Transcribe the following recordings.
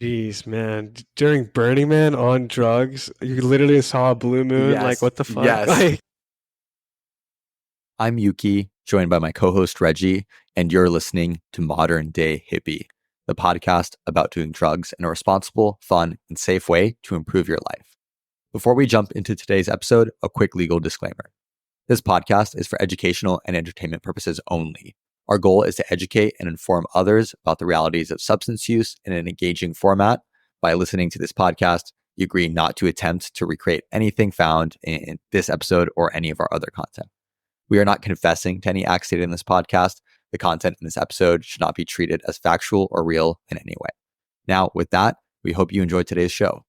Jeez, man. During Burning Man on drugs, you literally saw a blue moon. Like, Yes, what the fuck? yes. Like, I'm Yuki, joined by my co host Reggie, and you're listening to Modern Day Hippie, the podcast about doing drugs in a responsible, fun, and safe way to improve your life. Before we jump into today's episode, a quick legal disclaimer. This podcast is for educational and entertainment purposes only. Our goal is to educate and inform others about the realities of substance use in an engaging format. By listening to this podcast, you agree not to attempt to recreate anything found in this episode or any of our other content. We are not confessing to any acts stated in this podcast. The content in this episode should not be treated as factual or real in any way. Now, with that, we hope you enjoyed today's show.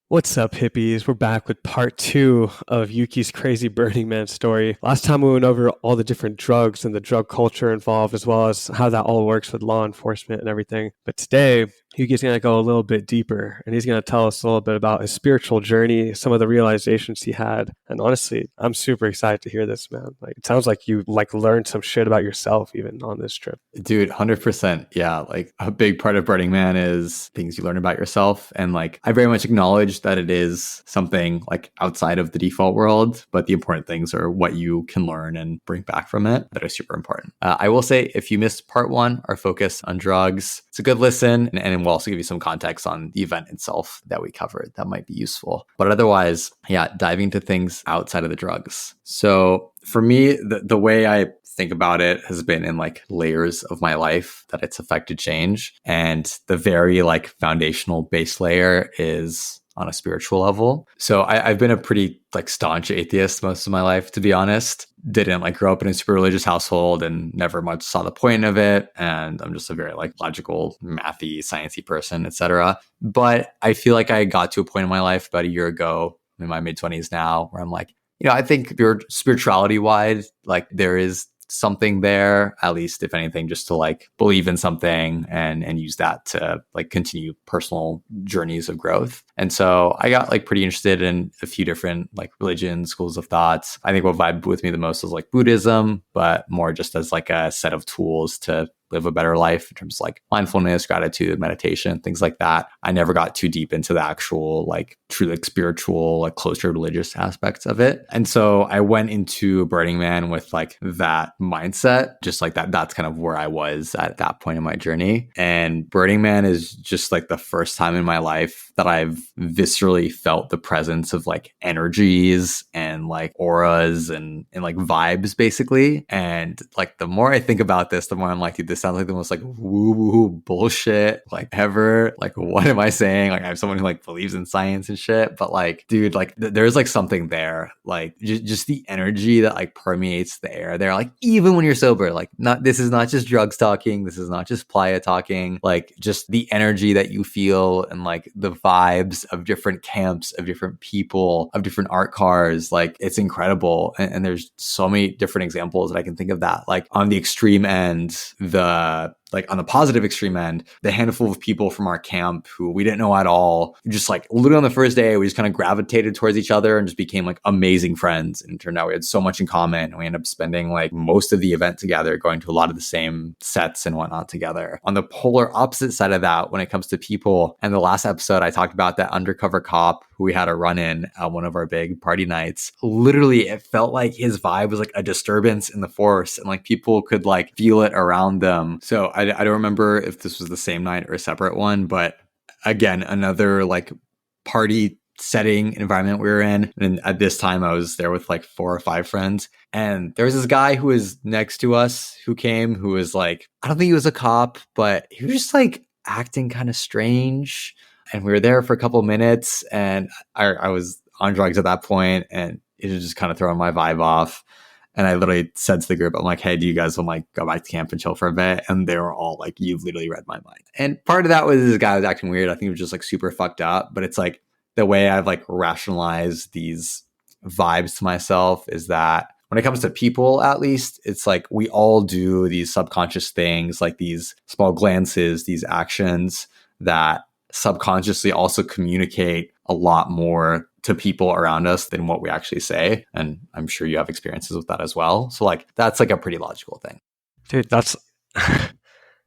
what's up, hippies? We're back with part two of Yuki's crazy Burning Man story. Last time we went over all the different drugs and the drug culture involved, as well as how that all works with law enforcement and everything. But today, Yuki's going to go a little bit deeper, and he's going to tell us a little bit about his spiritual journey, some of the realizations he had. And honestly, I'm super excited to hear this, man. Like, it sounds like you learned some shit about yourself even on this trip. Dude, 100%. Yeah. Like a big part of Burning Man is things you learn about yourself. And like, I very much acknowledge that it is something like outside of the default world, but the important things are what you can learn and bring back from it that are super important. I will say, if you missed part one, our focus on drugs, it's a good listen. And we'll also give you some context on the event itself that we covered that might be useful. But otherwise, yeah, diving into things outside of the drugs. So for me, the way I think about it has been in like layers of my life that it's affected change. And the very like foundational base layer is on a spiritual level. So I've been a pretty like staunch atheist most of my life, to be honest. Didn't like grow up in a super religious household and never much saw the point of it. And I'm just a very like logical, mathy, sciencey person, etc. But I feel like I got to a point in my life about a year ago, I'm in my mid-20s now, where I'm like, I think spirituality wide, like there is something there, at least if anything, just to like believe in something and use that to like continue personal journeys of growth. And so I got like pretty interested in a few different like religions, schools of thoughts. I think what vibed with me the most was like Buddhism, but more just as like a set of tools to live a better life in terms of like mindfulness, gratitude, meditation, things like that. I never got too deep into the actual like true like spiritual, like closer religious aspects of it. And so I went into Burning Man with like that mindset, just like that's kind of where I was at that point in my journey. And Burning Man is just like the first time in my life that I've viscerally felt the presence of like energies and like auras and like vibes basically. And like the more I think about this, the more I'm like, dude, this sounds like the most like woo-woo bullshit like ever. Like, what am I saying? Like, I have someone who like believes in science and shit, but like, dude, like there's like something there, like just the energy that like permeates the air there. Like, even when you're sober, like this is not just drugs talking. This is not just Playa talking. Like, just the energy that you feel and like the vibes of different camps, of different people, of different art cars. Like, it's incredible. And there's so many different examples that I can think of that. Like, on the extreme end, like on the positive extreme end, the handful of people from our camp who we didn't know at all, just like literally on the first day, we just kind of gravitated towards each other and just became like amazing friends. And it turned out we had so much in common. And we ended up spending like most of the event together, going to a lot of the same sets and whatnot together. On the polar opposite side of that, when it comes to people, and the last episode, I talked about that undercover cop who we had a run in at one of our big party nights. Literally, it felt like his vibe was like a disturbance in the force and like people could like feel it around them. So I don't remember if this was the same night or a separate one, but again, another like party setting environment we were in. And at this time I was there with like 4 or 5 friends. And there was this guy who was next to us who came, who was like, I don't think he was a cop, but he was just like acting kind of strange. And we were there for a couple of minutes and I was on drugs at that point and it was just kind of throwing my vibe off. And I literally said to the group, I'm like, hey, do you guys want to like go back to camp and chill for a bit? And they were all like, you literally read my mind. And part of that was this guy was acting weird. I think he was just like super fucked up. But it's like the way I've like rationalized these vibes to myself is that when it comes to people, at least, it's like we all do these subconscious things, like these small glances, these actions that subconsciously also communicate a lot more to people around us than what we actually say. And I'm sure you have experiences with that as well. So like, that's like a pretty logical thing. Dude, that's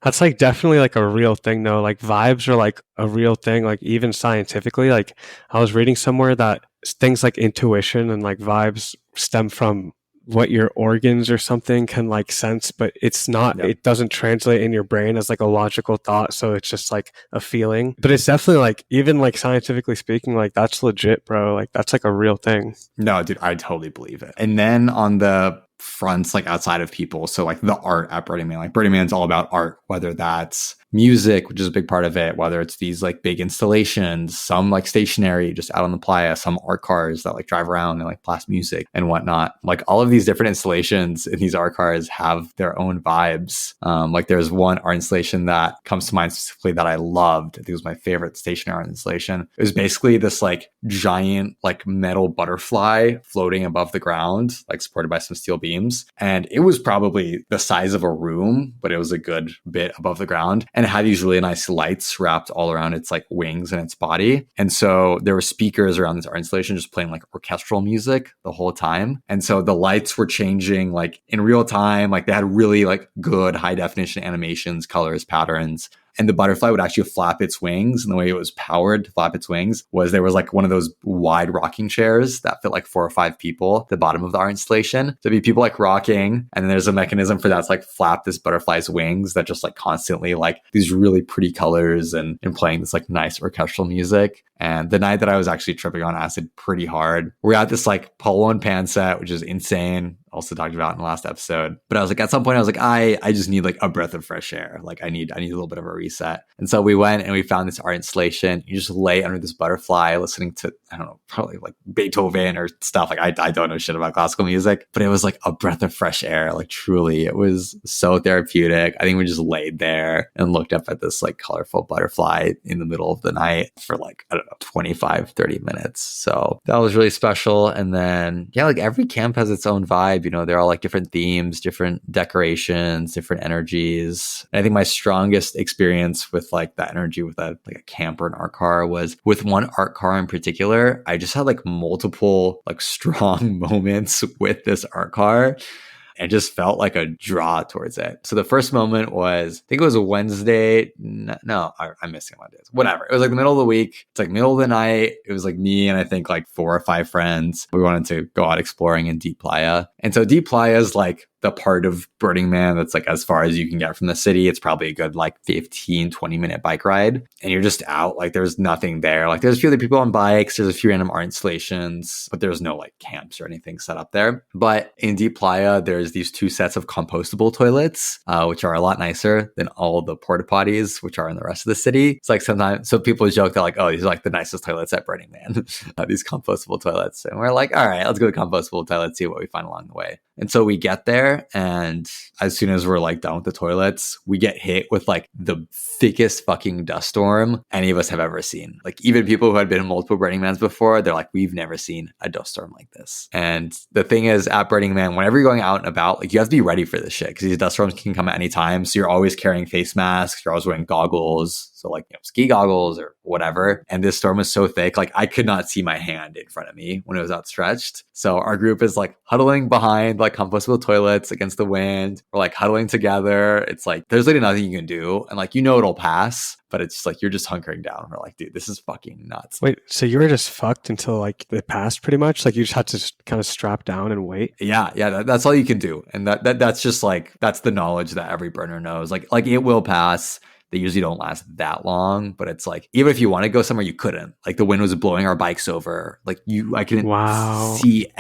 That's like definitely like a real thing though. Like vibes are like a real thing, like even scientifically. Like I was reading somewhere that things like intuition and like vibes stem from what your organs or something can like sense, but it's not, Yep. it doesn't translate in your brain as like a logical thought. So it's just like a feeling. But it's definitely like, even like scientifically speaking, like that's legit, bro. Like that's like a real thing. No, dude, I totally believe it. And then on the fronts, like outside of people, so like the art at Burning Man, like Burning Man's all about art, whether that's music, which is a big part of it, whether it's these like big installations, some like stationary just out on the playa, some art cars that like drive around and like blast music and whatnot. Like all of these different installations in these art cars have their own vibes. Like there's one art installation that comes to mind specifically that I loved. I think it was my favorite stationary art installation. It was basically this like giant like metal butterfly floating above the ground, like supported by some steel beams. And it was probably the size of a room, but it was a good bit above the ground. And it had these really nice lights wrapped all around its like wings and its body. And so there were speakers around this art installation just playing like orchestral music the whole time. And so the lights were changing like in real time. Like they had really like good high definition animations, colors, patterns. And the butterfly would actually flap its wings. And the way it was powered to flap its wings was there was like one of those wide rocking chairs that fit like 4 or 5 people at the bottom of the art installation. So it'd be people like rocking. And then there's a mechanism for that to like flap this butterfly's wings that just like constantly like these really pretty colors and playing this like nice orchestral music. And the night that I was actually tripping on acid pretty hard, we're at this like polo and pan set, which is insane. Also talked about in the last episode. But I was like, at some point I was like, I just need like a breath of fresh air. Like I need a little bit of a reset. And so we went and we found this art installation. You just lay under this butterfly listening to, I don't know, probably like Beethoven or stuff. Like I don't know shit about classical music, but it was like a breath of fresh air. Like truly, it was so therapeutic. I think we just laid there and looked up at this like colorful butterfly in the middle of the night for like, I don't know, 25, 30 minutes. So that was really special. And then, yeah, like every camp has its own vibe. You know, they're all like different themes, different decorations, different energies. And I think my strongest experience with like that energy with like a camp or an art car was with one art car in particular. I just had like multiple like strong moments with this art car and just felt like a draw towards it. So the first moment was, I think it was a Wednesday. No, I'm missing one days. Whatever. It was like the middle of the week. It's like middle of the night. It was like me and I think like 4 or 5 friends. We wanted to go out exploring in Deep Playa. And so Deep Playa is like the part of Burning Man that's like as far as you can get from the city. It's probably a good like 15-20 minute bike ride. And you're just out. Like there's nothing there. Like there's a few other people on bikes. There's a few random art installations, but there's no like camps or anything set up there. But in Deep Playa, there's these 2 sets of compostable toilets, which are a lot nicer than all the porta potties, which are in the rest of the city. It's like sometimes, so people joke that like, oh, these are like the nicest toilets at Burning Man, these compostable toilets. And we're like, all right, let's go to compostable toilets, see what we find along the way. And so we get there, and as soon as we're like done with the toilets, we get hit with like the thickest fucking dust storm any of us have ever seen. Like even people who had been in multiple Burning Mans before, they're like, we've never seen a dust storm like this. And the thing is, at Burning Man, whenever you're going out and about, like you have to be ready for this shit because these dust storms can come at any time. So you're always carrying face masks, you're always wearing goggles. So like, you know, ski goggles or whatever. And this storm was so thick, like I could not see my hand in front of me when it was outstretched. So our group is like huddling behind like compostable toilets against the wind. We're like huddling together. It's like, there's literally nothing you can do. And like, you know, it'll pass, but it's just like, you're just hunkering down. We're like, dude, this is fucking nuts. Wait, so you were just fucked until like it passed pretty much? Like you just had to just kind of strap down and wait? Yeah, that's all you can do. And that's just like, that's the knowledge that every burner knows. Like it will pass. They usually don't last that long, but it's like, even if you want to go somewhere, you couldn't. Like the wind was blowing our bikes over. Like I couldn't see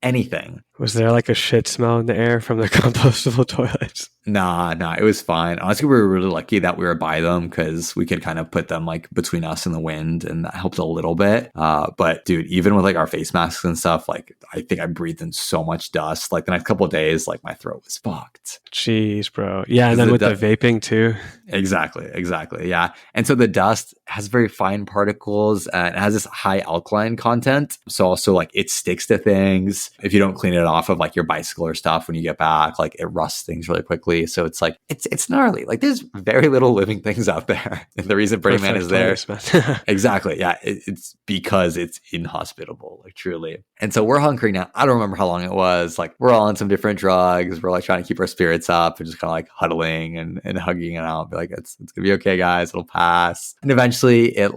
anything. Was there like a shit smell in the air from the compostable toilets? Nah, it was fine. Honestly, we were really lucky that we were by them because we could kind of put them like between us and the wind, and that helped a little bit. But dude, even with like our face masks and stuff, like I think I breathed in so much dust. Like the next couple of days, like my throat was fucked. Jeez, bro. Yeah, and then with the vaping too. Exactly. Yeah. And so the dust has very fine particles and it has this high alkaline content. So also like it sticks to things. if you don't clean it off of like your bicycle or stuff when you get back, like it rusts things really quickly. So it's like, it's gnarly. Like there's very little living things out there. And the reason Burning Man Perfect is there, place, man. exactly. Yeah. It's because it's inhospitable, like truly. And so we're hunkering now. I don't remember how long it was. Like we're all on some different drugs. We're like trying to keep our spirits up and just kind of like huddling and hugging it out. Be like, it's gonna be okay, guys. It'll pass. And eventually it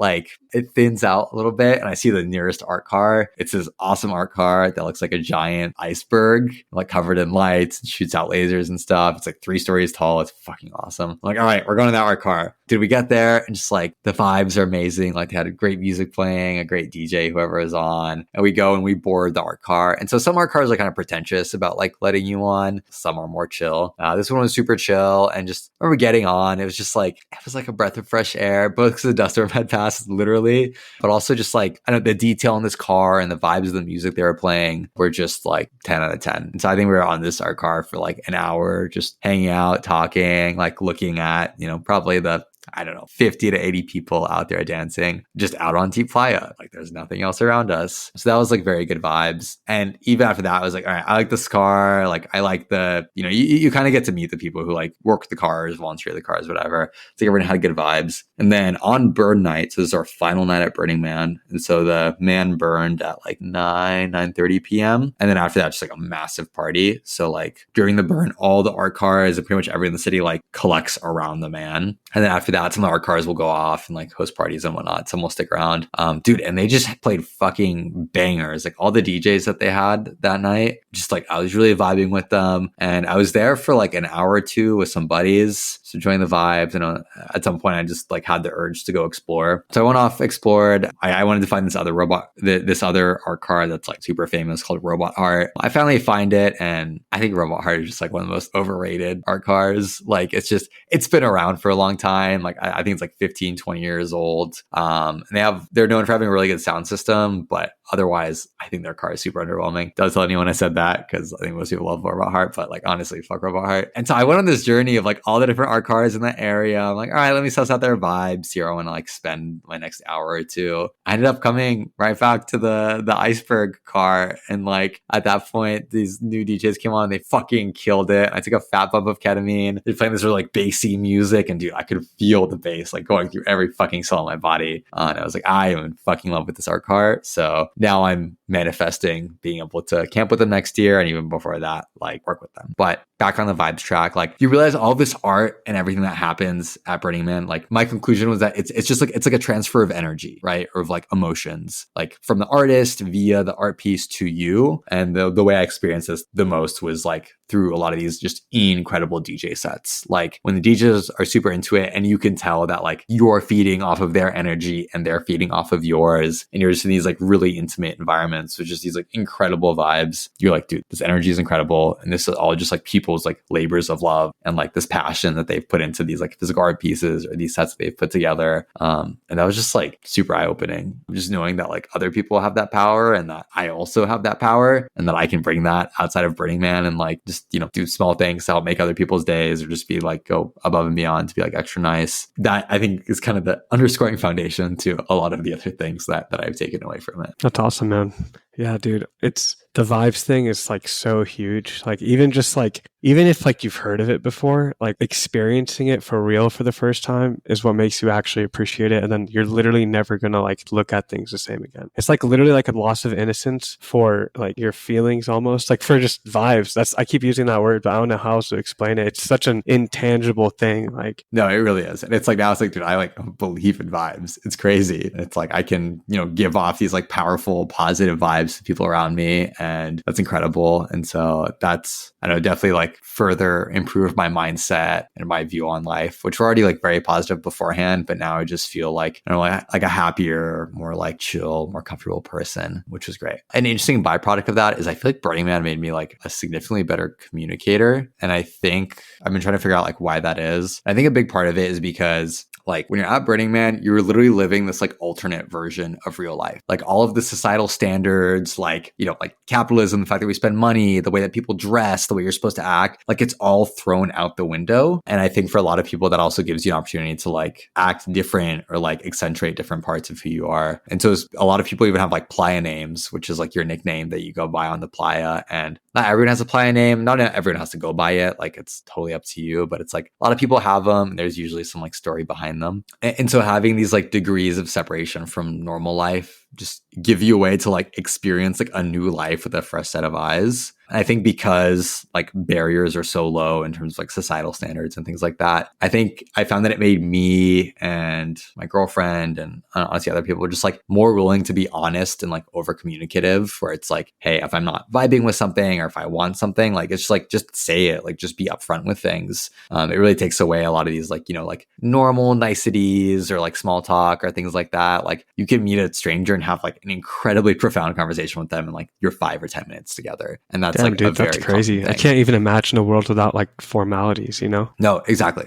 thins out a little bit. And I see the nearest art car. It's this awesome art car that looks like a giant iceberg, like covered in lights and shoots out lasers and stuff. It's like 3 stories tall. It's fucking awesome. I'm like, all right, we're going to that art car. Dude, we get there and just like the vibes are amazing. Like they had a great music playing, a great DJ, whoever is on. And we go and we board the art car. And so some art cars are kind of pretentious about like letting you on. Some are more chill. This one was super chill. And just I remember getting on. It was like a breath of fresh air, both because the dust storm had passed literally, but also just like, I don't know, the detail in this car and the vibes of the music they were playing were just like 10 out of 10. And so I think we were on this art car for like an hour, just hanging out, talking, like looking at, probably the, I don't know, 50 to 80 people out there dancing, just out on Deep Playa. Like there's nothing else around us. So that was like very good vibes. And even after that, I was like, all right, I like this car. Like I like the, you kind of get to meet the people who like work the cars, volunteer the cars, whatever. So everyone had good vibes. And then on burn night, so this is our final night at Burning Man. And so the man burned at like 9:30 p.m. And then after that, just like a massive party. So like during the burn, all the art cars and pretty much everyone in the city like collects around the man. And then after that, some of our cars will go off and like host parties and whatnot. Some will stick around. Dude, and they just played fucking bangers. Like all the DJs that they had that night, just like I was really vibing with them. And I was there for like an hour or two with some buddies, so enjoying the vibes. And at some point, I just like had the urge to go explore. So I went off, explored. I wanted to find this other this other art car that's like super famous called Robot Heart. I finally find it. And I think Robot Heart is just like one of the most overrated art cars. Like it's been around for a long time. Like I think it's like 15, 20 years old. And they're known for having a really good sound system, but otherwise, I think their car is super underwhelming. Don't tell anyone I said that because I think most people love Robot Heart, but like honestly, fuck Robot Heart. And so I went on this journey of like all the different art cars in that area. I'm like, all right, let me suss out their vibes here. I want to like spend my next hour or two. I ended up coming right back to the iceberg car. And like at that point, these new DJs came on, they fucking killed it. I took a fat bump of ketamine. They're playing this really like bassy music. And dude, I could feel the bass like going through every fucking cell in my body. And I was like, I am in fucking love with this art car. So now I'm manifesting being able to camp with them next year. And even before that, like work with them. But back on the vibes track, like you realize all this art and everything that happens at Burning Man, like my conclusion was that it's just like, it's like a transfer of energy, right? Or of like emotions, like from the artist via the art piece to you. And the way I experienced this the most was like through a lot of these just incredible DJ sets. Like when the DJs are super into it and you can tell that like you're feeding off of their energy and they're feeding off of yours. And you're just in these like really intimate environments with just these like incredible vibes. You're like, dude, this energy is incredible. And this is all just like people's like labors of love and like this passion that they've put into these like physical art pieces or these sets that they've put together. And that was just like super eye-opening. Just knowing that like other people have that power and that I also have that power and that I can bring that outside of Burning Man and like just, do small things to help make other people's days or just be like, go above and beyond to be like extra nice. That I think is kind of the underscoring foundation to a lot of the other things that I've taken away from it. That's awesome, man. Yeah, dude. It's the vibes thing is like so huge. Like even if like you've heard of it before, like experiencing it for real for the first time is what makes you actually appreciate it. And then you're literally never going to like look at things the same again. It's like literally like a loss of innocence for like your feelings almost, like for just vibes. I keep using that word, but I don't know how else to explain it. It's such an intangible thing. Like, no, it really is. And it's like, now it's like, dude, I like believe in vibes. It's crazy. It's like, I can, give off these like powerful, positive vibes to people around me. And that's incredible. And so that's, I know, definitely like further improved my mindset and my view on life, which were already like very positive beforehand. But now I just feel like, like a happier, more like chill, more comfortable person, which was great. An interesting byproduct of that is I feel like Burning Man made me like a significantly better communicator. And I think I've been trying to figure out like why that is. I think a big part of it is because like when you're at Burning Man, you're literally living this like alternate version of real life. Like all of the societal standards, like, you know, like capitalism, the fact that we spend money, the way that people dress, the way you're supposed to act, like it's all thrown out the window. And I think for a lot of people, that also gives you an opportunity to like act different or like accentuate different parts of who you are. And so a lot of people even have like Playa names, which is like your nickname that you go by on the Playa. And not everyone has a Playa name. Not everyone has to go by it. Like it's totally up to you, but it's like a lot of people have them. And there's usually some like story behind them. And so having these like degrees of separation from normal life just give you a way to like experience like a new life with a fresh set of eyes. I think because like barriers are so low in terms of like societal standards and things like that, I think I found that it made me and my girlfriend and honestly other people just like more willing to be honest and like over communicative, where it's like, hey, if I'm not vibing with something or if I want something, like it's just like, just say it, like just be upfront with things. It really takes away a lot of these like, you know, like normal niceties or like small talk or things like that. Like you can meet a stranger and have like an incredibly profound conversation with them in like your 5 or 10 minutes together. And that's Damn, like a dude, that's very common crazy. I thing. can't even imagine a world without like formalities, you know? No, exactly.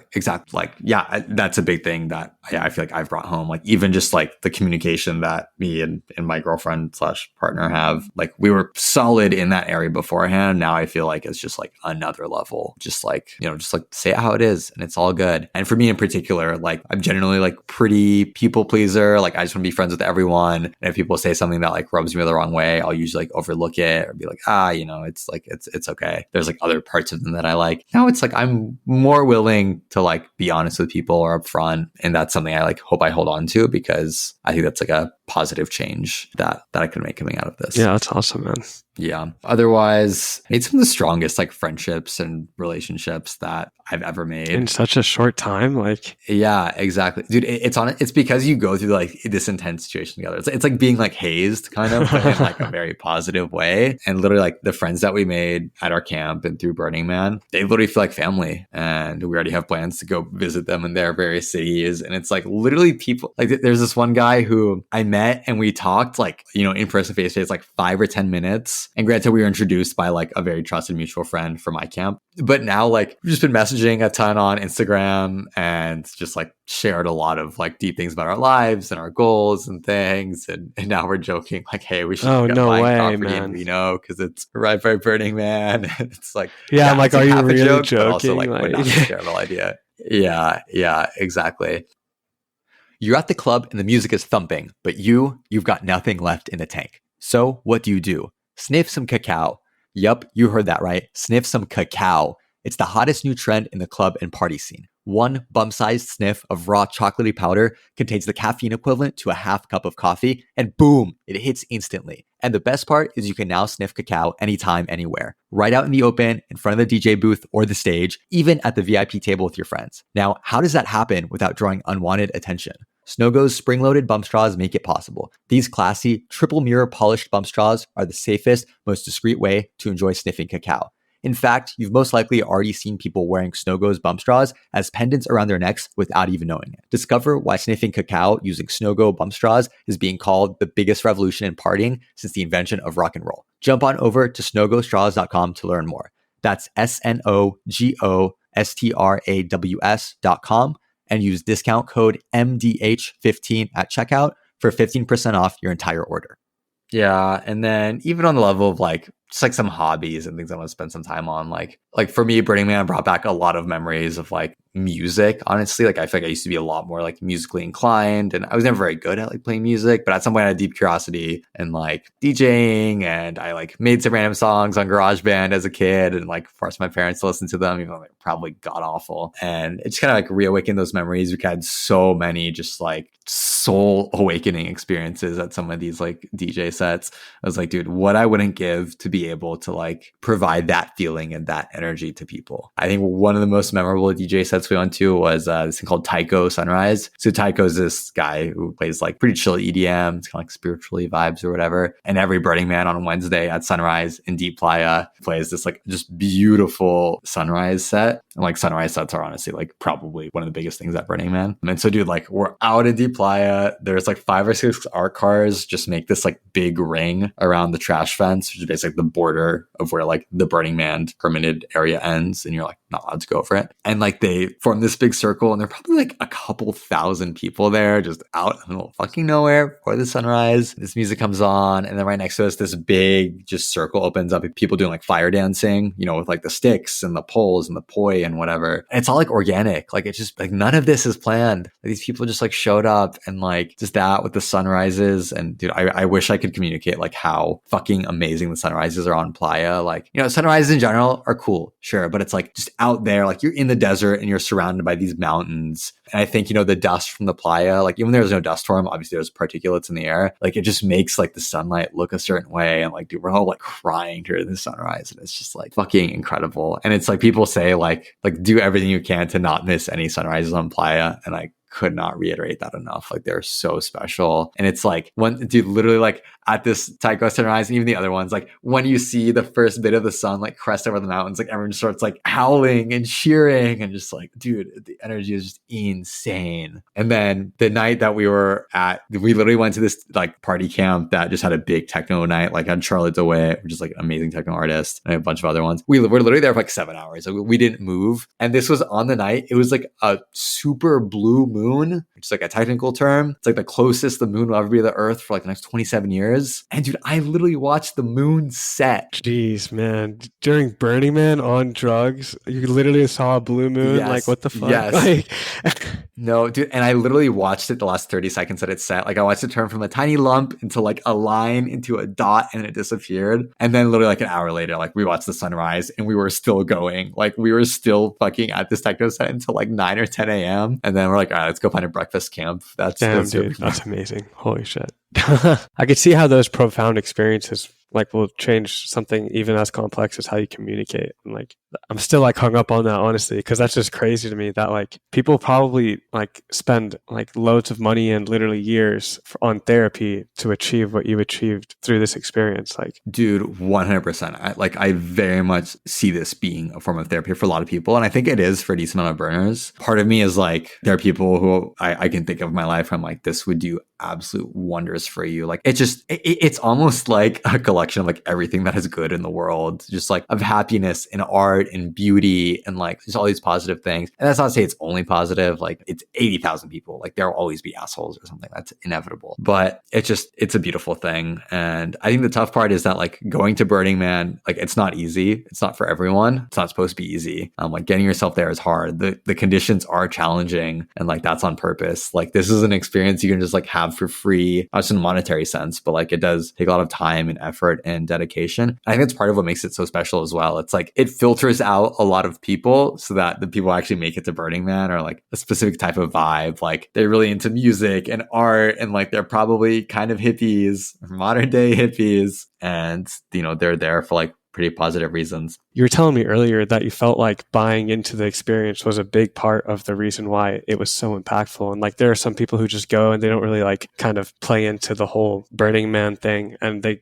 Like, yeah, that's a big thing that I feel like I've brought home. Like, even just like the communication that me and my girlfriend slash partner have, like, we were solid in that area beforehand. Now I feel like it's just like another level. Just like, you know, just like say it how it is and it's all good. And for me in particular, like, I'm generally like pretty people pleaser. Like, I just want to be friends with everyone. And if people say something that like rubs me the wrong way, I'll usually like overlook it or be like, you know, it's like, it's okay. There's like other parts of them that I like. Now it's like, I'm more willing to like be honest with people or upfront. And that's something I like hope I hold on to, because I think that's like a positive change that I could make coming out of this. Yeah, that's awesome, man. Yeah. Otherwise, made some of the strongest like friendships and relationships that I've ever made In such a short time, like, yeah, exactly, dude. It's because you go through like this intense situation together. It's like being like hazed, kind of, but in like a very positive way. And literally, like the friends that we made at our camp and through Burning Man, they literally feel like family. And we already have plans to go visit them in their various cities. And it's like literally people. Like there's this one guy who I met and we talked like, you know, in person, face to face, like 5 or 10 minutes. And granted, we were introduced by like a very trusted mutual friend from my camp. But now, like, we've just been messaging a ton on Instagram and just like shared a lot of like deep things about our lives and our goals and things. And now we're joking like, hey, we should oh, look at no buying way, property in man. Reno because it's right by Burning Man. And it's like, Yeah, I'm yeah, like, it's are like you half a really joke, but also joking? like would not be a terrible idea. Yeah, exactly. You're at the club and the music is thumping, but you've got nothing left in the tank. So what do? Sniff some cacao. Yup, you heard that right. Sniff some cacao. It's the hottest new trend in the club and party scene. One bum-sized sniff of raw chocolatey powder contains the caffeine equivalent to a half cup of coffee, and boom, it hits instantly. And the best part is you can now sniff cacao anytime, anywhere. Right out in the open, in front of the DJ booth or the stage, even at the VIP table with your friends. Now, how does that happen without drawing unwanted attention? Snogo's spring-loaded bump straws make it possible. These classy, triple mirror polished bump straws are the safest, most discreet way to enjoy sniffing cacao. In fact, you've most likely already seen people wearing Snogo's bump straws as pendants around their necks without even knowing it. Discover why sniffing cacao using Snogo bump straws is being called the biggest revolution in partying since the invention of rock and roll. Jump on over to snogostraws.com to learn more. That's SNOGOSTRAWS.com and use discount code MDH15 at checkout for 15% off your entire order. Yeah, and then even on the level of like just like some hobbies and things I want to spend some time on, like for me, Burning Man brought back a lot of memories of like music. Honestly, like I feel like I used to be a lot more like musically inclined, and I was never very good at like playing music. But at some point, I had a deep curiosity and like DJing, and I like made some random songs on GarageBand as a kid, and like forced my parents to listen to them, even though they're probably god awful. And it just kind of like reawakened those memories. We had so many just like soul awakening experiences at some of these like DJ sets. I was like, dude, what I wouldn't give to be able to like provide that feeling and that energy to people. I think one of the most memorable DJ sets we went to was this thing called Taiko Sunrise. So Taiko is this guy who plays like pretty chill EDM. It's kind of like spiritually vibes or whatever. And every Burning Man on Wednesday at Sunrise in Deep Playa plays this like just beautiful sunrise set. And like sunrise sets are honestly like probably one of the biggest things at Burning Man. And so dude, like we're out in Deep Playa. There's like 5 or 6 art cars just make this like big ring around the trash fence, which is basically the border of where like the Burning Man permitted area ends. And you're like, not allowed to go over it. And like they form this big circle, and there are probably like a couple thousand people there just out in the middle of fucking nowhere before the sunrise. This music comes on, and then right next to us, this big just circle opens up, people doing like fire dancing, with like the sticks and the poles and the poi and whatever. And it's all like organic. Like it's just like none of this is planned. Like, these people just like showed up, and like just that with the sunrises. And dude, I wish I could communicate like how fucking amazing the sunrises are on Playa. Like, sunrises in general are cool, sure, but it's like just out there, like you're in the desert and you're surrounded by these mountains. And I think, the dust from the Playa, like even there's no dust storm, obviously there's particulates in the air. Like it just makes like the sunlight look a certain way. And like, dude, we're all like crying during the sunrise. And it's just like fucking incredible. And it's like people say like do everything you can to not miss any sunrises on Playa. And I could not reiterate that enough. Like they're so special. And it's like dude, literally like at this Taiko sunrise, and even the other ones, like when you see the first bit of the sun like crest over the mountains, like everyone just starts like howling and cheering, and just like, dude, the energy is just insane. And then the night that we literally went to this like party camp that just had a big techno night, like had Charlotte DeWitt, which is like an amazing techno artist, and a bunch of other ones. We were literally there for like 7 hours. Like, we didn't move. And this was on the night. It was like a super blue moon, which is like a technical term. It's like the closest the moon will ever be to the Earth for like the next 27 years. And dude, I literally watched the moon set. Jeez, man. During Burning Man on drugs, you literally saw a blue moon. Yes, like, what the fuck? yes. Like, no, dude. And I literally watched it the last 30 seconds that it set. Like I watched it turn from a tiny lump into like a line into a dot, and it disappeared. And then literally like an hour later, like we watched the sunrise, and we were still going. Like we were still fucking at this techno set until like 9 or 10 a.m. And then we're like, all right, let's go find a breakfast camp. damn, dude, that's amazing. Holy shit. I could see how those profound experiences like will change something even as complex as how you communicate. And like, I'm still like hung up on that, honestly, because that's just crazy to me that like people probably like spend like loads of money and literally years on therapy to achieve what you achieved through this experience. Like, dude, 100%. I very much see this being a form of therapy for a lot of people. And I think it is for a decent amount of burners. Part of me is like, there are people who I can think of in my life. I'm like, this would do absolute wonders for you. Like it's almost like a collection of like everything that is good in the world, just like of happiness and art and beauty and like just all these positive things. And that's not to say it's only positive. Like it's 80,000 people. Like there'll always be assholes or something. That's inevitable. But it's a beautiful thing. And I think the tough part is that like going to Burning Man, like it's not easy. It's not for everyone. It's not supposed to be easy. Like getting yourself there is hard. The conditions are challenging, and like that's on purpose. Like this is an experience you can just like have for free, not just in a monetary sense, but like it does take a lot of time and effort and dedication. I think that's part of what makes it so special as well. It's like it filters out a lot of people so that the people who actually make it to Burning Man are like a specific type of vibe. Like they're really into music and art, and like they're probably kind of hippies, modern day hippies, and they're there for like pretty positive reasons. You were telling me earlier that you felt like buying into the experience was a big part of the reason why it was so impactful. And like there are some people who just go and they don't really like kind of play into the whole Burning Man thing, and they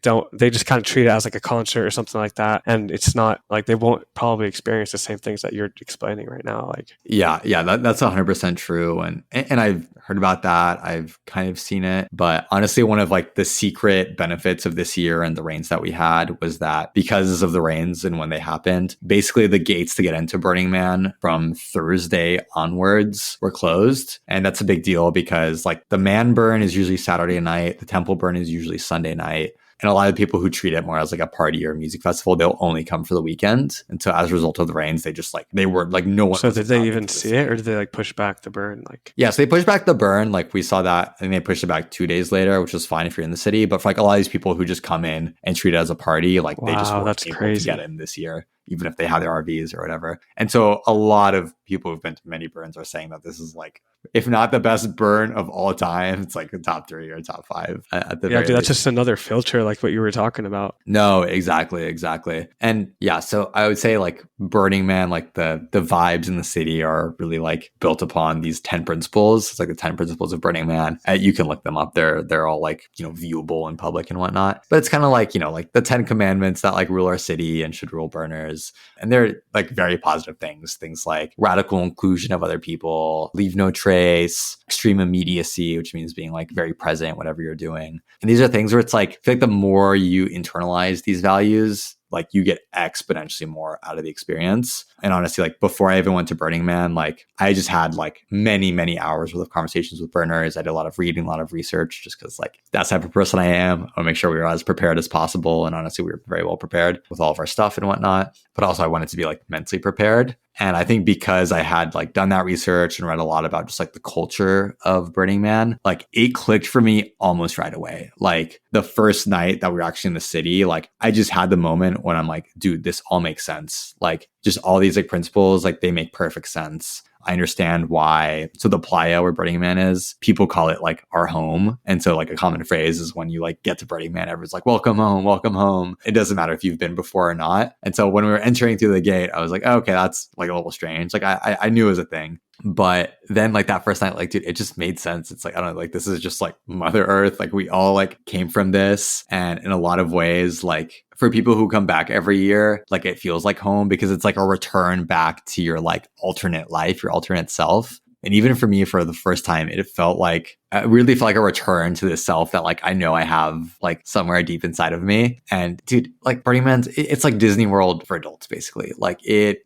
just kind of treat it as like a concert or something like that. And it's not like they won't probably experience the same things that you're explaining right now. Like yeah, that's 100% true. And I've heard about that. I've kind of seen it. But honestly, one of like the secret benefits of this year and the rains that we had was that because of the rains and when they happened, basically the gates to get into Burning Man from Thursday onwards were closed. And that's a big deal because like the man burn is usually Saturday night. The temple burn is usually Sunday night. And a lot of people who treat it more as like a party or a music festival, they'll only come for the weekend. And so as a result of the rains, they were like no one. So did they even see it, or did they like push back the burn? Like, yeah, so they pushed back the burn. Like we saw that, and they pushed it back 2 days later, which was fine if you're in the city. But for like a lot of these people who just come in and treat it as a party, like they just weren't able to get in this year, even if they had their RVs or whatever. And so a lot of people who've been to many burns are saying that this is like, if not the best burn of all time, it's like a top 3 or top 5 at the very dude, that's least. just another filter, like what you were talking about. No, exactly. And yeah, so I would say like Burning Man, like the vibes in the city are really like built upon these 10 principles. It's like the 10 principles of Burning Man. You can look them up. They're all like, viewable in public and whatnot. But it's kind of like, like the 10 commandments that like rule our city and should rule burners. And they're like very positive things like radical inclusion of other people, leave no trace, extreme immediacy, which means being like very present, whatever you're doing. And these are things where it's like, I feel like the more you internalize these values, like you get exponentially more out of the experience. And honestly, like before I even went to Burning Man, like I just had like many hours worth of conversations with burners. I did a lot of reading, a lot of research, just because like that's the type of person I am. I want to make sure we were as prepared as possible. And honestly, we were very well prepared with all of our stuff and whatnot. But also I wanted to be like mentally prepared. And I think because I had like done that research and read a lot about just like the culture of Burning Man, like it clicked for me almost right away. Like the first night that we were actually in the city, like I just had the moment when I'm like, dude, this all makes sense. Like just all these like principles, like they make perfect sense. I understand why. So the Playa where Burning Man is, people call it like our home. And so like a common phrase is when you like get to Burning Man, everyone's like, welcome home, welcome home. It doesn't matter if you've been before or not. And so when we were entering through the gate, I was like, oh, okay, that's like a little strange. Like I knew it was a thing. But then like that first night, like, dude, it just made sense. It's like, I don't know, like this is just like Mother Earth. Like we all like came from this. And in a lot of ways, like for people who come back every year, like it feels like home because it's like a return back to your like alternate life, your alternate self. And even for me, for the first time, it felt like, I really felt like a return to this self that like I know I have like somewhere deep inside of me. And dude, like Burning Man's, it's like Disney World for adults, basically. Like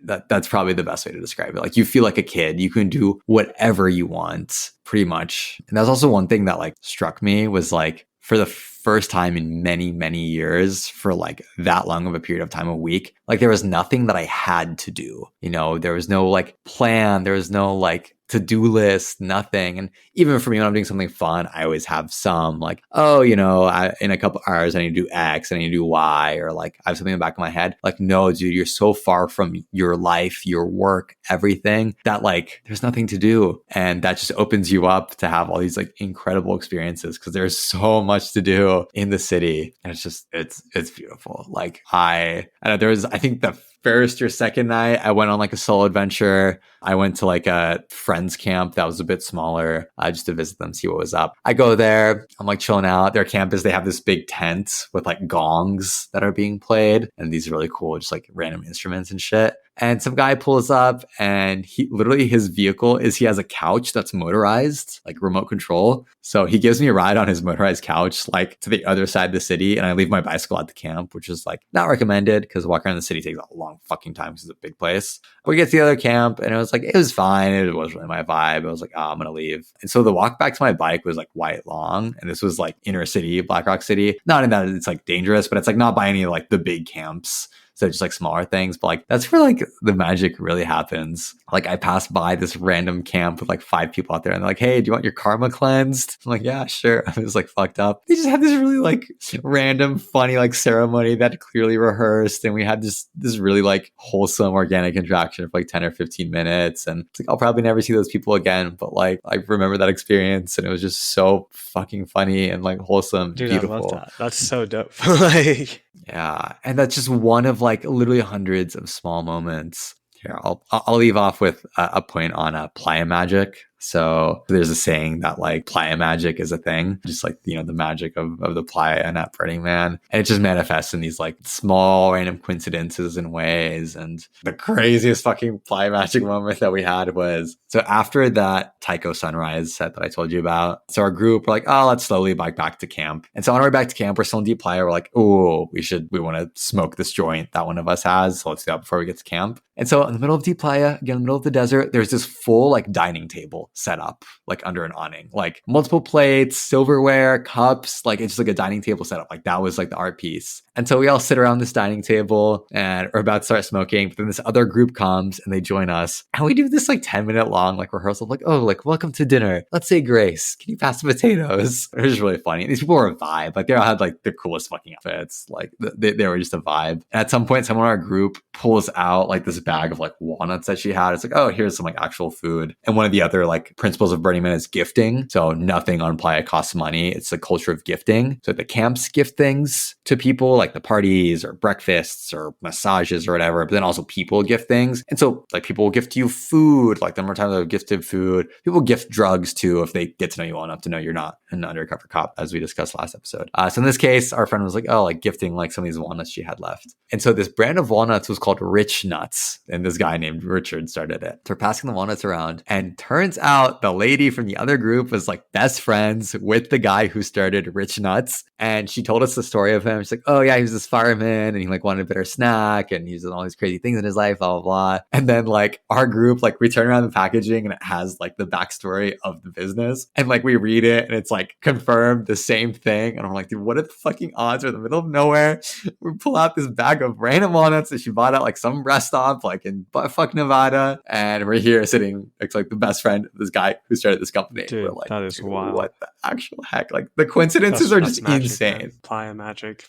that's probably the best way to describe it. Like you feel like a kid, you can do whatever you want, pretty much. And that's also one thing that like struck me was like for the first time in many years, for like that long of a period of time, a week, like there was nothing that I had to do. You know, there was no like plan, there was no like to-do list, nothing. And even for me, when I'm doing something fun, I always have some like, oh, you know, in a couple hours, I need to do X, I need to do Y, or like I have something in the back of my head. Like, no, dude, you're so far from your life, your work, everything that like there's nothing to do. And that just opens you up to have all these like incredible experiences because there's so much to do in the city. And it's just, it's beautiful. Like I know there was, I think the first or second night, I went on like a solo adventure. I went to like a friend's camp that was a bit smaller, just to visit them, see what was up. I go there, I'm like chilling out. Their campus, they have this big tent with like gongs that are being played. And these are really cool, just like random instruments and shit. And some guy pulls up and he literally, his vehicle is he has a couch that's motorized, like remote control. So he gives me a ride on his motorized couch, like to the other side of the city. And I leave my bicycle at the camp, which is like not recommended because walking around the city takes a long fucking time because it's a big place. But we get to the other camp and it was like, it was fine. It wasn't really my vibe. I was like, oh, I'm going to leave. And so the walk back to my bike was like quite long. And this was like inner city, Black Rock City. Not in that it's like dangerous, but it's like not by any of like the big camps. So just like smaller things, but like that's where like the magic really happens. Like I passed by this random camp with like 5 people out there and they're like, hey, do you want your karma cleansed? I'm like, yeah, sure. I was like fucked up. They just had this really like random funny like ceremony that clearly rehearsed. And we had this really like wholesome organic interaction for like 10 or 15 minutes. And it's like, I'll probably never see those people again. But like I remember that experience and it was just so fucking funny and like wholesome, Dude, beautiful. I love that. That's so dope. Like, yeah. And that's just one of like literally hundreds of small moments. Here, I'll leave off with a point on Playa magic. So there's a saying that like Playa magic is a thing, just like, you know, the magic of the Playa and at Burning Man. And it just manifests in these like small random coincidences and ways. And the craziest fucking Playa magic moment that we had was, so after that Taiko sunrise set that I told you about, so our group were like, oh, let's slowly bike back to camp. And so on our way back to camp, we're still in Deep Playa. We're like, oh, we want to smoke this joint that one of us has. So let's do that before we get to camp. And so in the middle of Deep Playa, again, in the middle of the desert, there's this full like dining table set up like under an awning, like multiple plates, silverware, cups, like it's just like a dining table set up. Like that was like the art piece. And so we all sit around this dining table and are about to start smoking. But then this other group comes and they join us. And we do this like 10-minute long like rehearsal, like, oh, like welcome to dinner. Let's say grace. Can you pass the potatoes? It was really funny. And these people were a vibe. Like they all had like the coolest fucking outfits. Like they were just a vibe. And at some point, someone in our group pulls out like this bag of like walnuts that she had. It's like, oh, here's some like actual food. And one of the other like principles of Burning Man is gifting. So nothing on Playa costs money. It's the culture of gifting. So the camps gift things to people, like the parties or breakfasts or massages or whatever, but then also people gift things. And so like people will gift you food, like the more times they've gifted food. People gift drugs too if they get to know you well enough to know you're not an undercover cop, as we discussed last episode. So in this case, our friend was like, oh, like gifting like some of these walnuts she had left. And so this brand of walnuts was called Rich Nuts. And this guy named Richard started it. So we're passing the walnuts around and turns out out the lady from the other group was like best friends with the guy who started Rich Nuts. And she told us the story of him. She's like, oh yeah, he was this fireman and he like wanted a better snack and he's done all these crazy things in his life, blah, blah, blah. And then like our group, like we turn around the packaging and it has like the backstory of the business. And like we read it and it's like confirmed the same thing. And I'm like, dude, what are the fucking odds? We're in the middle of nowhere. We pull out this bag of random walnuts that she bought at like some rest stop, like in buttfuck Nevada. And we're here sitting next to like the best friend of this guy who started this company. Dude, we're like, that is wild. What the actual heck? Like the coincidences are just magic, insane. Man. Playa magic.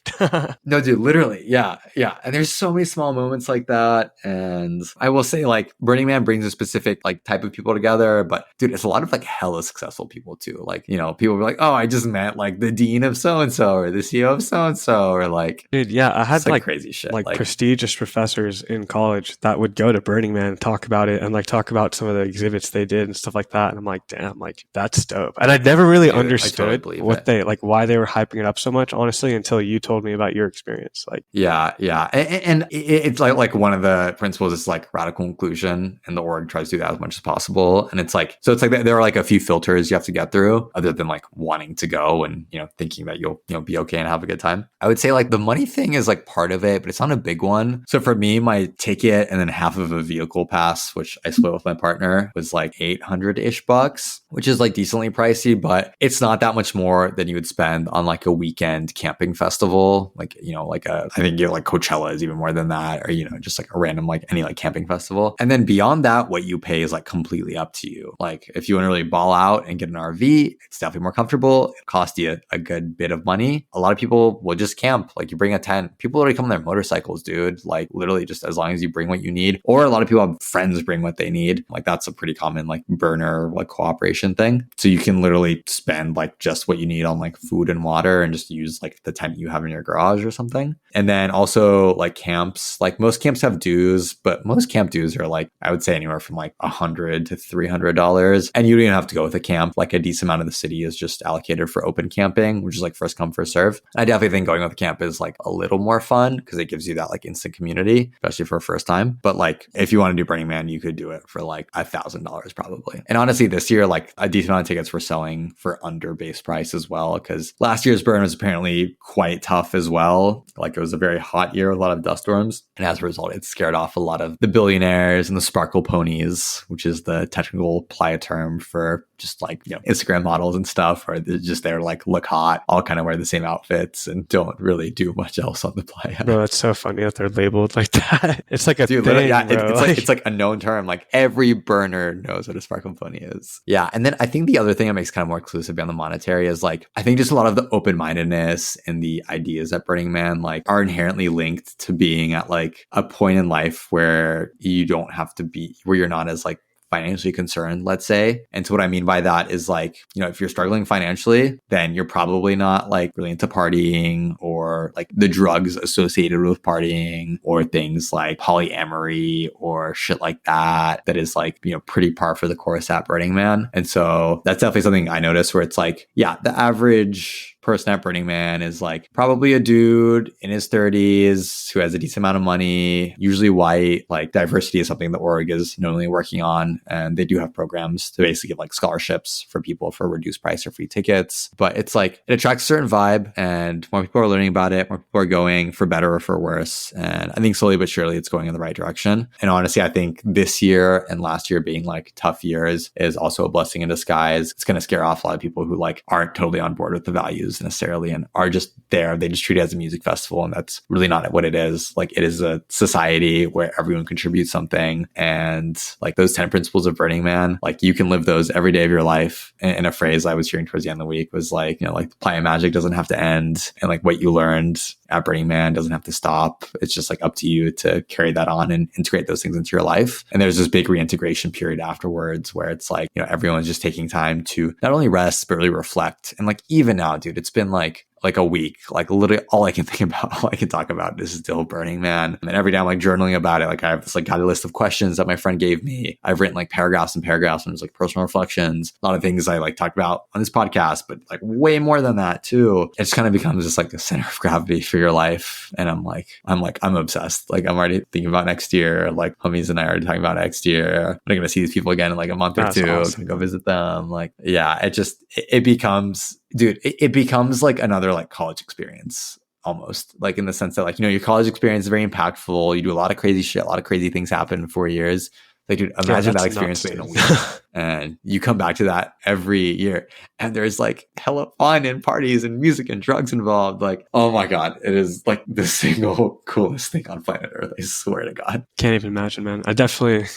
No, dude, literally. Yeah. Yeah. And there's so many small moments like that. And I will say like Burning Man brings a specific like type of people together, but dude, it's a lot of like hella successful people too. Like, you know, people be like, oh, I just met like the dean of so-and-so or the CEO of so-and-so or like, dude, yeah, I had like crazy shit. Like prestigious professors in college that would go to Burning Man and talk about it and like talk about some of the exhibits they did and stuff like that. And I'm like, damn, like that's dope. And I'd never really understood what they like, why they were hyping it up so much, honestly, until you told me about your experience. Like, yeah. And it's like one of the principles is like radical inclusion, and the org tries to do that as much as possible. And it's like, so it's like there are like a few filters you have to get through other than like wanting to go and, you know, thinking that you'll, you know, be okay and have a good time. I would say like the money thing is like part of it, but it's not a big one. So for me, my ticket and then half of a vehicle pass, which I split with my partner, was like 800-ish bucks, which is like decently pricey, but it's not that much more than you would spend on like a weekend camping festival. Like, you know, like I think you know, like Coachella is even more than that, or, you know, just like a random, like any like camping festival. And then beyond that, what you pay is like completely up to you. Like if you want to really ball out and get an RV, it's definitely more comfortable. It costs you a good bit of money. A lot of people will just camp. Like you bring a tent. People already come on their motorcycles, dude. Like literally just as long as you bring what you need. Or a lot of people have friends bring what they need. Like that's a pretty common like burner like cooperation thing. So you can literally spend like just what you need on like food and water and just use like the tent you have in your garage or something. And then also like camps, like most camps have dues, but most camp dues are like, I would say anywhere from like $100 to $300. And you don't even have to go with a camp. Like a decent amount of the city is just allocated for open camping, which is like first come, first serve. I definitely think going with a camp is like a little more fun because it gives you that like instant community, especially for a first time. But like if you want to do Burning Man, you could do it for like $1,000 probably. And honestly, this year, like a decent amount of tickets were selling for under base price as well, because last year's burn was apparently quite tough as well. Like it was a very hot year, a lot of dust storms. And as a result, it scared off a lot of the billionaires and the sparkle ponies, which is the technical Playa term for just like, you know, Instagram models and stuff, or just they're like look hot, all kind of wear the same outfits and don't really do much else on the Playa. Bro, that's so funny that they're labeled like that. It's like a thing, yeah, bro. It's like a known term. Like every burner knows what a sparkle pony is. Yeah. And then I think the other thing that makes kind of more exclusive beyond the monetary is like, I think just a lot of the open-mindedness and the ideas at Burning Man like are inherently linked to being at like a point in life where you don't have to be, where you're not as like financially concerned, let's say. And so what I mean by that is like, you know, if you're struggling financially, then you're probably not like really into partying or like the drugs associated with partying or things like polyamory or shit like that. That is like, you know, pretty par for the course at Burning Man. And so that's definitely something I noticed where it's like, yeah, the average person at Burning Man is like probably a dude in his 30s who has a decent amount of money, usually white. Like diversity is something the org is normally working on, and they do have programs to basically give like scholarships for people for reduced price or free tickets. But it's like it attracts a certain vibe, and more people are learning about it, more people are going for better or for worse. And I think slowly but surely it's going in the right direction. And honestly, I think this year and last year being like tough years is also a blessing in disguise. It's going to scare off a lot of people who like aren't totally on board with the values necessarily and are just there. They just treat it as a music festival, and that's really not what it is. Like it is a society where everyone contributes something, and like those 10 principles of Burning Man, like you can live those every day of your life. And a phrase I was hearing towards the end of the week was like, you know, like Playa magic doesn't have to end, and like what you learned at Burning Man doesn't have to stop. It's just like up to you to carry that on and integrate those things into your life. And there's this big reintegration period afterwards where it's like, you know, everyone's just taking time to not only rest, but really reflect. And like even now, dude, it's been like like a week, like literally all I can think about, all I can talk about is still Burning Man. And every day I'm like journaling about it. Like I have this like guided list of questions that my friend gave me. I've written like paragraphs and paragraphs and it's like personal reflections, a lot of things I like talked about on this podcast, but like way more than that too. It just kind of becomes just like the center of gravity for your life. And I'm obsessed. Like I'm already thinking about next year. Like homies and I are already talking about next year. I'm going to see these people again in like a month or That's two. I'm awesome. going to go visit them. Like, yeah, it becomes, dude, it becomes like another like college experience almost, like in the sense that like, you know, your college experience is very impactful. You do a lot of crazy shit, a lot of crazy things happen in 4 years. Like, dude, Yeah, imagine that that's experience nuts, but in a dude. week. And you come back to that every year. And there's like hella fun and parties and music and drugs involved. Like, oh my God, it is like the single coolest thing on planet Earth. I swear to God. Can't even imagine, man. I definitely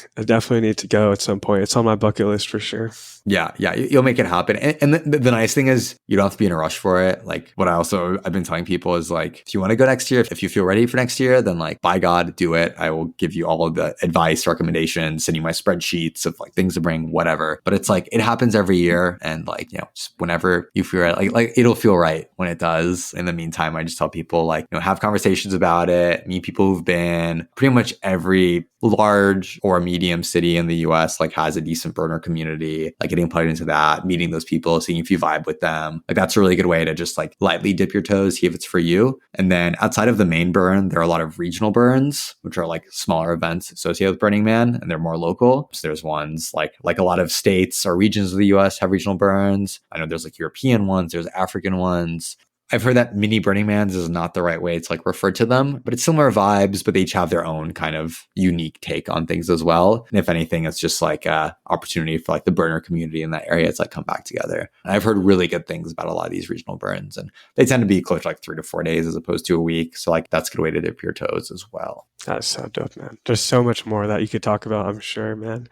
need to go at some point. It's on my bucket list for sure. Yeah, you'll make it happen. And the nice thing is you don't have to be in a rush for it. Like what I've been telling people is like, if you want to go next year, if you feel ready for next year, then like, by God, do it. I will give you all of the advice, recommendations, send you my spreadsheets of like things to bring, whatever. But it's like, it happens every year. And like, you know, just whenever you feel right, like it'll feel right when it does. In the meantime, I just tell people like, you know, have conversations about it, meet people who've been. Pretty much every large or medium city in the US like has a decent burner community. Like getting plugged into that, meeting those people, seeing if you vibe with them. Like that's a really good way to just like lightly dip your toes, see if it's for you. And then outside of the main burn, there are a lot of regional burns, which are like smaller events associated with Burning Man, and they're more local. So there's ones like a lot of states or regions of the US have regional burns. I know there's like European ones, there's African ones. I've heard that mini Burning Mans is not the right way to like refer to them, but it's similar vibes, but they each have their own kind of unique take on things as well. And if anything, it's just like a opportunity for like the burner community in that area to like come back together. And I've heard really good things about a lot of these regional burns, and they tend to be close to like 3 to 4 days as opposed to a week. So like that's a good way to dip your toes as well. That's so dope, man. There's so much more that you could talk about, I'm sure, man.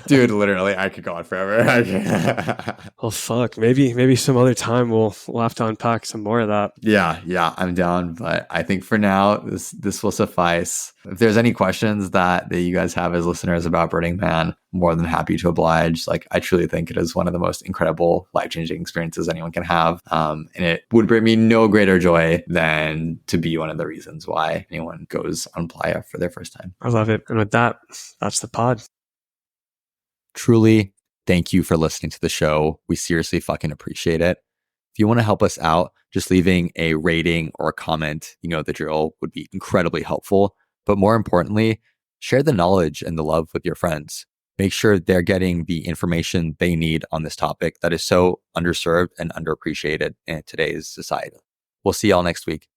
Dude, literally, I could go on forever. Well, fuck. Maybe some other time we'll have to unpack some more of that. Yeah, I'm down. But I think for now, this will suffice. If there's any questions that you guys have as listeners about Burning Man, more than happy to oblige. Like, I truly think it is one of the most incredible, life-changing experiences anyone can have. And it would bring me no greater joy than to be one of the reasons why anyone goes on Playa for their first time. I love it. And with that, that's the pod. Truly, thank you for listening to the show. We seriously fucking appreciate it. If you want to help us out, just leaving a rating or a comment, you know the drill, would be incredibly helpful. But more importantly, share the knowledge and the love with your friends. Make sure they're getting the information they need on this topic that is so underserved and underappreciated in today's society. We'll see y'all next week.